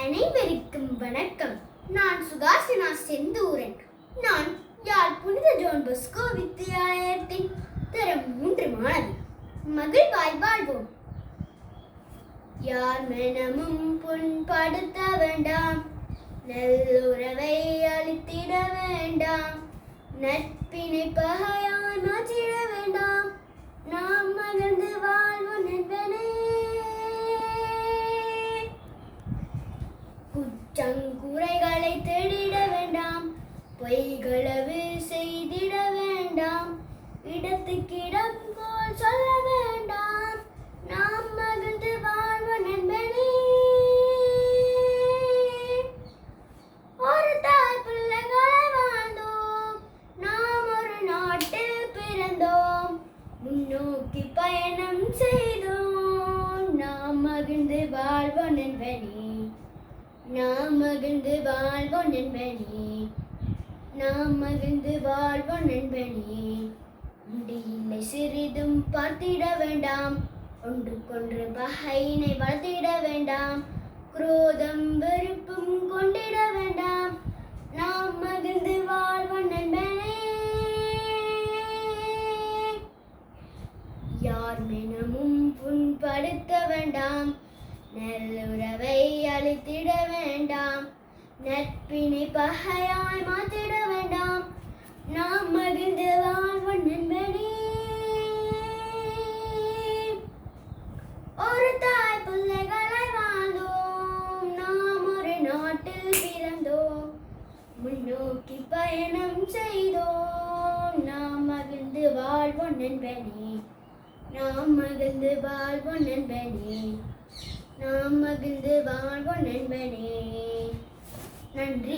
அனைவருக்கும் வணக்கம். நான் சுகாசினா செந்தூரன். நான் யாழ் புனித ஜான் பொஸ்கோ வித்தியாலயத்தின் தரம் 3 மாணவி. மகிழ்வாய் வாழ்வோம். யார் மனமும் புண்படுத்த வேண்டாம், நல்லுறவை அழித்திட வேண்டாம், நட்பினை பகையாய் மாற்றிட வேண்டாம், நாம் மகிழ்ந்து வாழ்வோம் நண்பனே. குற்றங்குறைகளை தேடிட வேண்டாம், பொய்களவு செய்திட வேண்டாம், இடத்துக்கிடம் போல் சொல்ல வேண்டாம், நாம் மகிழ்ந்து வாழ்வோம் நண்பனே. ஒரு தாய் பிள்ளைகளை வாழ்ந்தோம், நாம் ஒரு நாட்டில் பிறந்தோம், முன்னோக்கி பயணம் செய்தோம், நாம் மகிழ்ந்து வாழ்வோம் நண்பனே. நாம் மகிழ்ந்து வாழ்வோம் நண்பனே, நாம் மகிழ்ந்து வாழ்வோம் நண்பனே. முடியில்லை சிறிதும் பார்த்திட வேண்டாம், ஒன்றுக்கொன்று பகையினை வளர்த்திட வேண்டாம், குரோதம் வெறுப்பும் கொண்டிட வேண்டாம், நாம் மகிழ்ந்து வாழ்வோம் நண்பனே. யார் மனமும் புண்படுத்த வேண்டாம், நல்லுறவை அழித்திட வேண்டாம், நட்பினை பகையாய் மாற்றிட வேண்டாம், நாம் மகிழ்ந்து வாழ்வோம் நண்பனே. ஒரு தாய் பிள்ளைகளை வாழ்ந்தோம், நாம் ஒரு நாட்டில் பிறந்தோம், முன்னோக்கி பயணம் செய்தோம், நாம் மகிழ்ந்து வாழ்வோம் நண்பனே. நாம் மகிழ்ந்து வாழ்வோம் நண்பனே, நாம் மகிழ்ந்து வாழ்வோம் நண்பனே. நன்றி.